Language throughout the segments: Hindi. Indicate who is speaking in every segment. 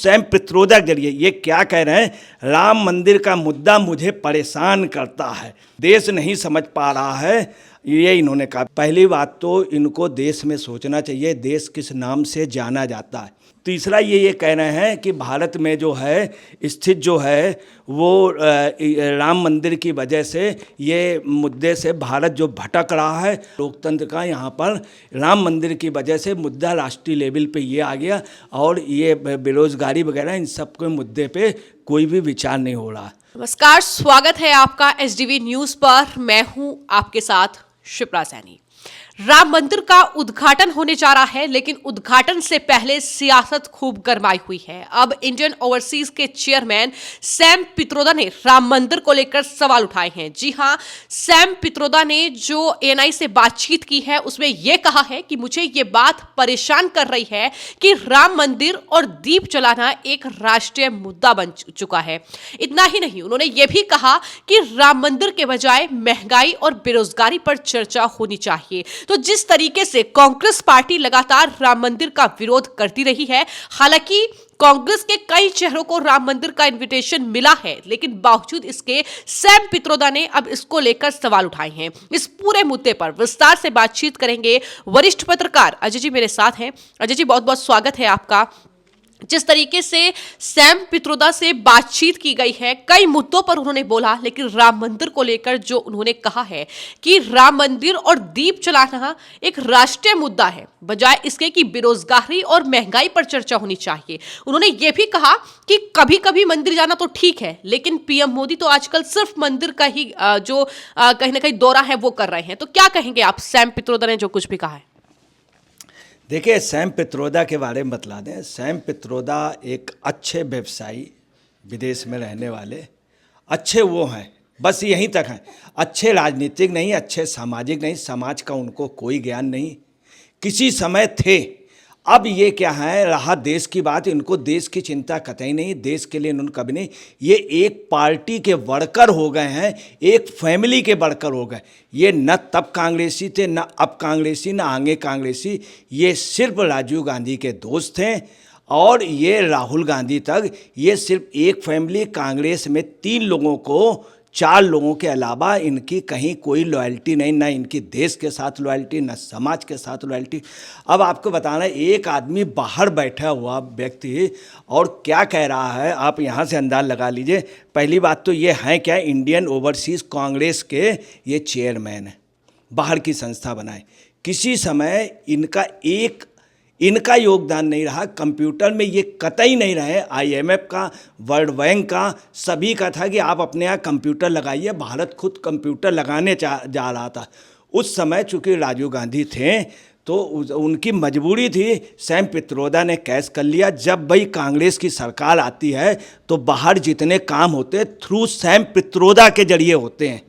Speaker 1: सैम पित्रोदा के जरिए ये क्या कह रहे हैं, राम मंदिर का मुद्दा मुझे परेशान करता है, देश नहीं समझ पा रहा है। ये इन्होंने कहा। पहली बात तो इनको देश में सोचना चाहिए, देश किस नाम से जाना जाता है। तीसरा ये कह रहे हैं कि भारत में जो है स्थित जो है वो राम मंदिर की वजह से, ये मुद्दे से भारत जो भटक रहा है लोकतंत्र का, यहाँ पर राम मंदिर की वजह से मुद्दा राष्ट्रीय लेवल पे ये आ गया और ये बेरोजगारी वगैरह इन सब के मुद्दे पे कोई भी विचार नहीं हो रहा।
Speaker 2: नमस्कार, स्वागत है आपका एसडीवी न्यूज पर। मैं हूं आपके साथ शिप्रा सैनी। राम मंदिर का उद्घाटन होने जा रहा है, लेकिन उद्घाटन से पहले सियासत खूब गरमाई हुई है। अब इंडियन ओवरसीज के चेयरमैन सैम पित्रोदा ने राम मंदिर को लेकर सवाल उठाए हैं। जी हां, सैम पित्रोदा ने जो एएनआई से बातचीत की है उसमें यह कहा है कि मुझे ये बात परेशान कर रही है कि राम मंदिर और दीप जलाना एक राष्ट्रीय मुद्दा बन चुका है। इतना ही नहीं, उन्होंने ये भी कहा कि राम मंदिर के बजाय महंगाई और बेरोजगारी पर चर्चा होनी चाहिए। तो जिस तरीके से कांग्रेस पार्टी लगातार राम मंदिर का विरोध करती रही है, हालांकि कांग्रेस के कई चेहरों को राम मंदिर का इनविटेशन मिला है, लेकिन बावजूद इसके सैम पित्रोदा ने अब इसको लेकर सवाल उठाए हैं। इस पूरे मुद्दे पर विस्तार से बातचीत करेंगे वरिष्ठ पत्रकार अजय जी मेरे साथ हैं। अजय जी, बहुत बहुत स्वागत है आपका। जिस तरीके से सैम पित्रोदा से बातचीत की गई है, कई मुद्दों पर उन्होंने बोला, लेकिन राम मंदिर को लेकर जो उन्होंने कहा है कि राम मंदिर और दीप जलाना एक राष्ट्रीय मुद्दा है, बजाय इसके कि बेरोजगारी और महंगाई पर चर्चा होनी चाहिए। उन्होंने ये भी कहा कि कभी कभी मंदिर जाना तो ठीक है, लेकिन पीएम मोदी तो आजकल सिर्फ मंदिर का ही जो कहीं ना कहीं दौरा है वो कर रहे हैं। तो क्या कहेंगे आप सैम पित्रोदा ने जो कुछ भी कहा है?
Speaker 1: देखिए, सैम पित्रोदा के बारे में बतला दें। सैम पित्रोदा एक अच्छे व्यवसायी, विदेश में रहने वाले अच्छे वो हैं, बस यहीं तक हैं। अच्छे राजनीतिक नहीं, अच्छे सामाजिक नहीं, समाज का उनको कोई ज्ञान नहीं, किसी समय थे। अब ये क्या है, रहा देश की बात, इनको देश की चिंता कतई नहीं, देश के लिए इन्होंने कभी नहीं। ये एक पार्टी के वर्कर हो गए हैं, एक फैमिली के वर्कर हो गए। ये न तब कांग्रेसी थे, न अब कांग्रेसी, न आगे कांग्रेसी। ये सिर्फ राजीव गांधी के दोस्त थे और ये राहुल गांधी तक, ये सिर्फ एक फैमिली। कांग्रेस में 3 लोगों को, 4 लोगों के अलावा इनकी कहीं कोई लॉयल्टी नहीं, ना इनकी देश के साथ लॉयल्टी, ना समाज के साथ लॉयल्टी। अब आपको बताना, एक आदमी बाहर बैठा हुआ व्यक्ति और क्या कह रहा है, आप यहाँ से अंदाज लगा लीजिए। पहली बात तो ये है क्या, इंडियन ओवरसीज़ कांग्रेस के ये चेयरमैन हैं, बाहर की संस्था बनाए। किसी समय इनका योगदान नहीं रहा कंप्यूटर में, ये कतई नहीं रहे। आईएमएफ का, वर्ल्ड बैंक का, सभी का था कि आप अपने यहाँ कंप्यूटर लगाइए। भारत खुद कंप्यूटर लगाने जा रहा था उस समय। चूँकि राजीव गांधी थे तो उनकी मजबूरी थी, सैम पित्रोदा ने कैश कर लिया। जब भाई कांग्रेस की सरकार आती है तो बाहर जितने काम होते थ्रू सैम पित्रोदा के जरिए होते हैं,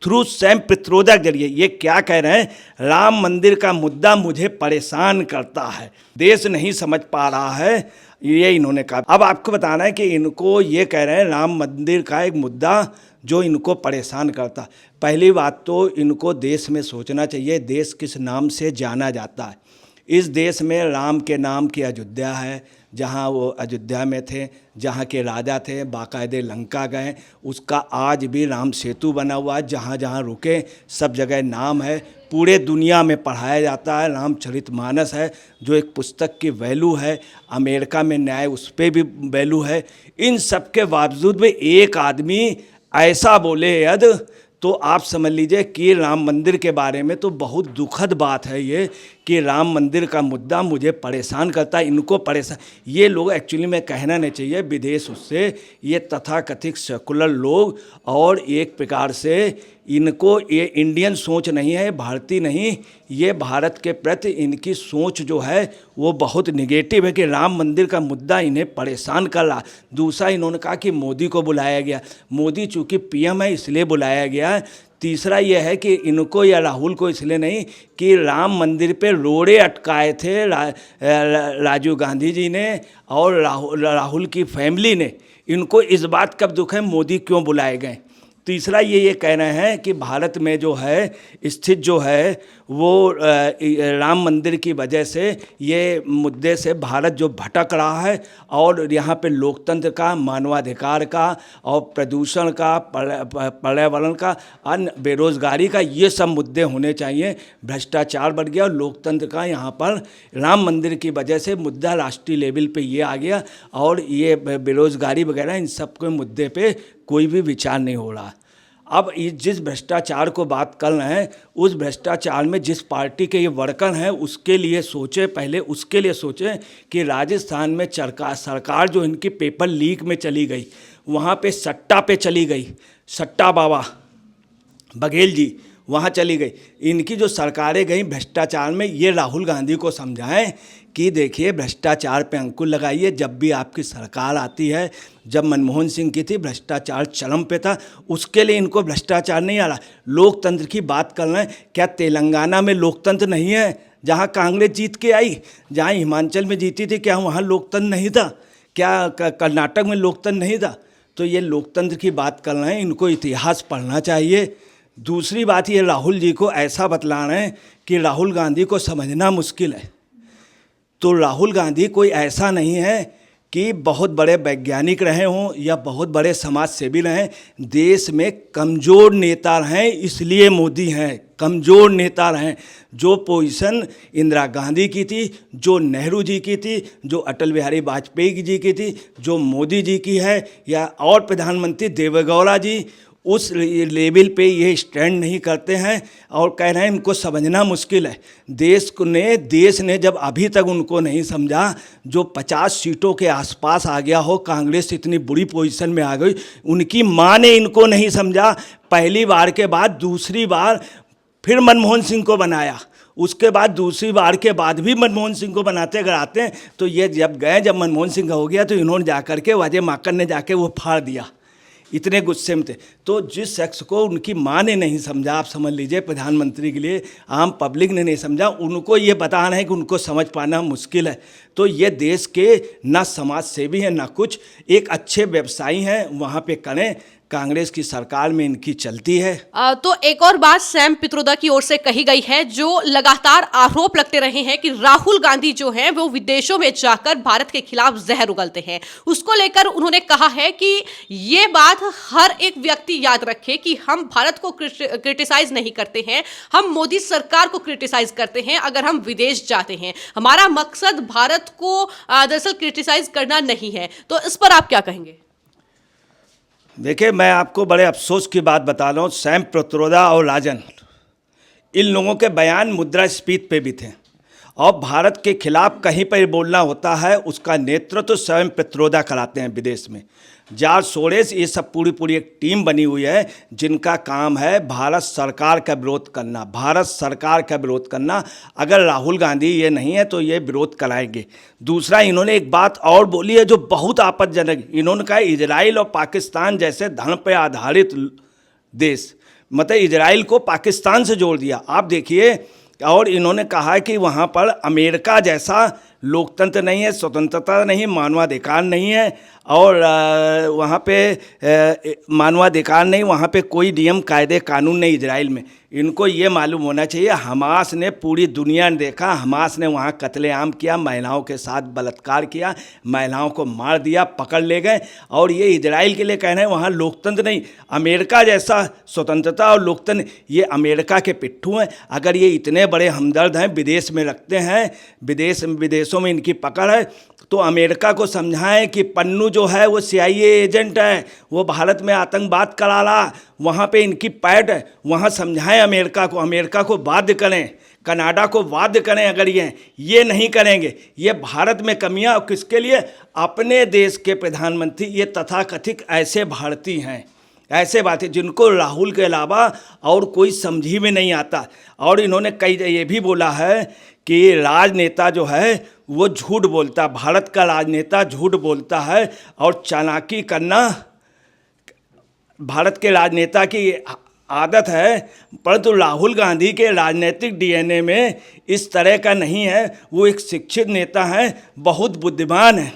Speaker 1: थ्रू सैम पित्रोदा के जरिए। ये क्या कह रहे हैं, राम मंदिर का मुद्दा मुझे परेशान करता है, देश नहीं समझ पा रहा है, ये इन्होंने कहा। अब आपको बताना है कि इनको ये कह रहे हैं राम मंदिर का एक मुद्दा जो इनको परेशान करता। पहली बात तो इनको देश में सोचना चाहिए, देश किस नाम से जाना जाता है। इस देश में राम के नाम की अयोध्या है, जहाँ वो अयोध्या में थे, जहाँ के राजा थे, बाकायदे लंका गए, उसका आज भी राम सेतु बना हुआ है। जहाँ जहाँ रुके सब जगह नाम है, पूरे दुनिया में पढ़ाया जाता है। रामचरितमानस है जो एक पुस्तक की वैल्यू है, अमेरिका में न्याय उस पर भी वैल्यू है। इन सब के बावजूद भी एक आदमी ऐसा बोले यद, तो आप समझ लीजिए कि राम मंदिर के बारे में तो बहुत दुखद बात है ये, कि राम मंदिर का मुद्दा मुझे परेशान करता है, इनको परेशान। ये लोग एक्चुअली में कहना नहीं चाहिए, विदेश उससे ये तथाकथित सेकुलर लोग, और एक प्रकार से इनको ये इंडियन सोच नहीं है, भारतीय नहीं, ये भारत के प्रति इनकी सोच जो है वो बहुत निगेटिव है कि राम मंदिर का मुद्दा इन्हें परेशान कर रहा। दूसरा, इन्होंने कहा कि मोदी को बुलाया गया, मोदी चूँकि पीएम है इसलिए बुलाया गया है। तीसरा यह है कि इनको या राहुल को इसलिए नहीं कि राम मंदिर पे रोड़े अटकाए थे राजीव गांधी जी ने और राहुल की फैमिली ने। इनको इस बात का दुख है मोदी क्यों बुलाए गए। तीसरा ये कह रहे हैं कि भारत में जो है स्थित जो है वो राम मंदिर की वजह से ये मुद्दे से भारत जो भटक रहा है और यहाँ पे लोकतंत्र का, मानवाधिकार का और प्रदूषण का, पर्यावरण का, अन्य बेरोजगारी का, ये सब मुद्दे होने चाहिए। भ्रष्टाचार बढ़ गया और लोकतंत्र का यहाँ पर राम मंदिर की वजह से मुद्दा राष्ट्रीय लेवल पे ये आ गया और ये बेरोजगारी वगैरह इन सब के मुद्दे पे कोई भी विचार नहीं हो रहा। अब जिस भ्रष्टाचार को बात कर रहे हैं, उस भ्रष्टाचार में जिस पार्टी के ये वर्कर हैं उसके लिए सोचें, पहले उसके लिए सोचें कि राजस्थान में सरकार जो इनकी पेपर लीक में चली गई, वहाँ पे सट्टा पे चली गई, सट्टा बाबा बघेल जी वहाँ चली गई, इनकी जो सरकारें गई भ्रष्टाचार में, ये राहुल गांधी को समझाएं कि देखिए भ्रष्टाचार पे अंकुश लगाइए। जब भी आपकी सरकार आती है, जब मनमोहन सिंह की थी भ्रष्टाचार चरम पे था, उसके लिए इनको भ्रष्टाचार नहीं आ रहा। लोकतंत्र की बात कर रहे हैं, क्या तेलंगाना में लोकतंत्र नहीं है जहाँ कांग्रेस जीत के आई? जहाँ हिमाचल में जीती थी क्या वहाँ लोकतंत्र नहीं था? क्या कर्नाटक में लोकतंत्र नहीं था? तो ये लोकतंत्र की बात कर रहे हैं, इनको इतिहास पढ़ना चाहिए। दूसरी बात ये राहुल जी को ऐसा बतला रहे हैं कि राहुल गांधी को समझना मुश्किल है। तो राहुल गांधी कोई ऐसा नहीं है कि बहुत बड़े वैज्ञानिक रहे हों या बहुत बड़े समाज सेवी रहें। देश में कमज़ोर नेता रहें, इसलिए मोदी हैं। कमज़ोर नेता रहें। जो पोजीशन इंदिरा गांधी की थी, जो नेहरू जी की थी, जो अटल बिहारी वाजपेयी जी की थी, जो मोदी जी की है, या और प्रधानमंत्री देवेगौड़ा जी, उस लेवल पे ये स्टैंड नहीं करते हैं और कह रहे हैं इनको समझना मुश्किल है। देश ने जब अभी तक उनको नहीं समझा, जो 50 सीटों के आसपास आ गया हो, कांग्रेस इतनी बुरी पोजीशन में आ गई, उनकी माँ ने इनको नहीं समझा। पहली बार के बाद दूसरी बार फिर मनमोहन सिंह को बनाया, उसके बाद दूसरी बार के बाद भी मनमोहन सिंह को बनाते अगर आते हैं तो ये जब मनमोहन सिंह का हो गया तो इन्होंने जा करके वाजे माकन ने जाके वो फाड़ दिया, इतने गुस्से में थे। तो जिस शख्स को उनकी माँ ने नहीं समझा, आप समझ लीजिए प्रधानमंत्री के लिए आम पब्लिक ने नहीं समझा, उनको ये बता रहे हैं कि उनको समझ पाना मुश्किल है। तो ये देश के ना समाज सेवी हैं ना कुछ, एक अच्छे व्यवसायी हैं, वहाँ पे करें। कांग्रेस की सरकार में इनकी चलती है।
Speaker 2: तो एक और बात सैम पित्रोदा की ओर से कही गई है, जो लगातार आरोप लगते रहे हैं कि राहुल गांधी जो हैं वो विदेशों में जाकर भारत के खिलाफ जहर उगलते हैं। उसको लेकर उन्होंने कहा है कि ये बात हर एक व्यक्ति याद रखे कि हम भारत को क्रिटिसाइज नहीं करते हैं, हम मोदी सरकार को क्रिटिसाइज करते हैं अगर हम विदेश जाते हैं। हमारा मकसद भारत को दरअसल क्रिटिसाइज करना नहीं है। तो इस पर आप क्या कहेंगे?
Speaker 1: देखिए, मैं आपको बड़े अफसोस की बात बता रहा हूँ, सैम पित्रोदा और राजन, इन लोगों के बयान मुद्रास्फीति पे भी थे और भारत के खिलाफ कहीं पर बोलना होता है उसका नेतृत्व तो सैम पित्रोदा कराते हैं विदेश में। जॉर्ज सोरेस, ये सब पूरी एक टीम बनी हुई है जिनका काम है भारत सरकार का विरोध करना, भारत सरकार का विरोध करना। अगर राहुल गांधी ये नहीं है तो ये विरोध कराएंगे। दूसरा, इन्होंने एक बात और बोली है जो बहुत आपत्तिजनक, इन्होंने कहा इजराइल और पाकिस्तान जैसे धर्म पर आधारित देश, मतलब इजराइल को पाकिस्तान से जोड़ दिया। आप देखिए, और इन्होंने कहा कि वहाँ पर अमेरिका जैसा लोकतंत्र नहीं है, स्वतंत्रता नहीं, मानवाधिकार नहीं है और वहाँ पे मानवाधिकार नहीं, वहाँ पे कोई नियम कायदे कानून नहीं इजराइल में। इनको ये मालूम होना चाहिए, हमास ने पूरी दुनिया ने देखा, हमास ने वहाँ कत्लेआम किया, महिलाओं के साथ बलात्कार किया, महिलाओं को मार दिया, पकड़ ले गए। और ये इजराइल के लिए कह रहे हैं वहाँ लोकतंत्र नहीं, अमेरिका जैसा स्वतंत्रता और लोकतंत्र, ये अमेरिका के पिट्ठू हैं। अगर ये इतने बड़े हमदर्द हैं, विदेश में रखते हैं, विदेशों में इनकी पकड़ है, तो अमेरिका को समझाएं कि पन्नू जो है वो CIA एजेंट है, वो भारत में आतंकवाद करा रहा, वहाँ पे इनकी पैठ है। वहाँ समझाएं अमेरिका को बाध्य करें, कनाडा को बाध्य करें। अगर ये नहीं करेंगे, ये भारत में कमियां, और किसके लिए? अपने देश के प्रधानमंत्री ये तथाकथित ऐसे भारतीय हैं, ऐसे बातें जिनको राहुल के अलावा और कोई समझ ही में नहीं आता। और इन्होंने ये भी बोला है कि राजनेता जो है वो झूठ बोलता, भारत का राजनेता झूठ बोलता है और चालाकी करना भारत के राजनेता की आदत है। परंतु राहुल गांधी के राजनीतिक DNA में इस तरह का नहीं है। वो एक शिक्षित नेता हैं, बहुत बुद्धिमान हैं।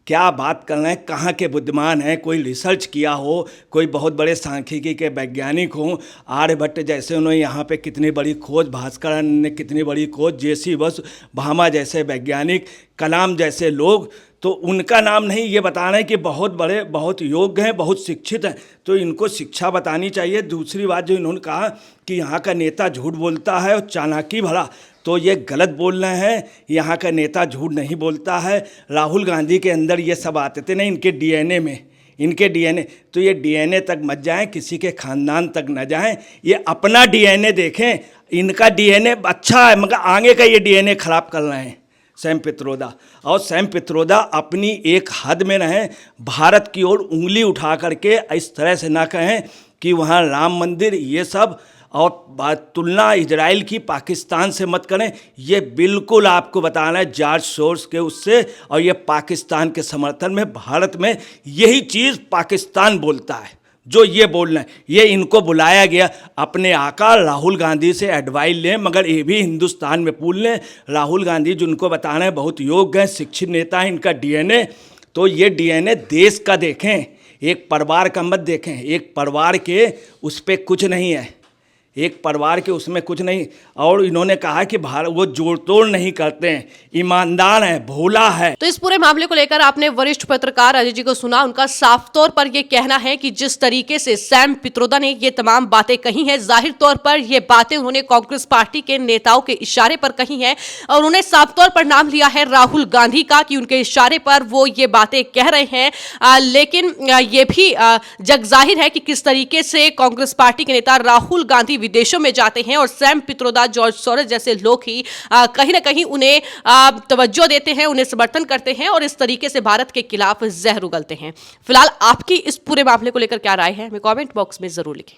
Speaker 1: क्या बात कर रहे हैं, कहाँ के बुद्धिमान हैं, कोई रिसर्च किया हो, कोई बहुत बड़े सांख्यिकी के वैज्ञानिक हों, आर्यभट्ट जैसे उन्होंने यहाँ पे कितनी बड़ी खोज, भास्कर ने कितनी बड़ी खोज, जेसी बसु, भामा जैसे वैज्ञानिक, कलाम जैसे लोग, तो उनका नाम नहीं, ये बता रहे हैं कि बहुत बड़े, बहुत योग्य हैं, बहुत शिक्षित हैं, तो इनको शिक्षा बतानी चाहिए। दूसरी बात जो इन्होंने कहा कि यहाँ का नेता झूठ बोलता है और चालाकी भरा, तो ये गलत बोल रहे हैं। यहाँ का नेता झूठ नहीं बोलता है। राहुल गांधी के अंदर ये सब आते थे ना, इनके डीएनए में, इनके डीएनए, तो ये डीएनए तक मत जाएं, किसी के खानदान तक न जाएं, ये अपना डीएनए देखें। इनका डीएनए अच्छा है, मगर आगे का ये डीएनए खराब कर रहे हैं सैम पित्रोदा। और सैम पित्रोदा अपनी एक हद में रहें, भारत की ओर उंगली उठा करके इस तरह से ना कहें कि वहाँ राम मंदिर ये सब, और तुलना इजराइल की पाकिस्तान से मत करें। ये बिल्कुल आपको बताना है जॉर्ज सोर्स के उससे, और ये पाकिस्तान के समर्थन में, भारत में यही चीज़ पाकिस्तान बोलता है जो ये बोल रहे हैं। ये इनको बुलाया गया, अपने आका राहुल गांधी से एडवाइस लें, मगर ये भी हिंदुस्तान में पूछ लें। राहुल गांधी जिनको बताना है बहुत योग्य हैं, शिक्षित नेता है, इनका डीएनए, तो ये डीएनए देश का देखें, एक परिवार का मत देखें। एक परिवार के उस पर कुछ नहीं है, एक परिवार के उसमें कुछ नहीं। और इन्होंने कहा कि भारत वो जोड़ तोड़ नहीं करते हैं, ईमानदार है, भोला है।
Speaker 2: तो इस पूरे मामले को लेकर आपने वरिष्ठ पत्रकार अजय जी को सुना। उनका साफ तौर पर यह कहना है कि जिस तरीके से सैम पित्रोदा ने ये तमाम बातें कही हैं, जाहिर तौर पर ये बातें उन्होंने कांग्रेस पार्टी के नेताओं के इशारे पर कही हैं, और उन्होंने साफ तौर पर नाम लिया है राहुल गांधी का कि उनके इशारे पर वो ये बातें कह रहे हैं। लेकिन ये भी जग जाहिर है कि किस तरीके से कांग्रेस पार्टी के नेता राहुल गांधी विदेशों में जाते हैं, और सैम पित्रोदा, जॉर्ज सोरोस जैसे लोग ही कहीं ना कहीं उन्हें तवज्जो देते हैं, उन्हें समर्थन करते हैं, और इस तरीके से भारत के खिलाफ जहर उगलते हैं। फिलहाल आपकी इस पूरे मामले को लेकर क्या राय है, हमें कमेंट बॉक्स में जरूर लिखें।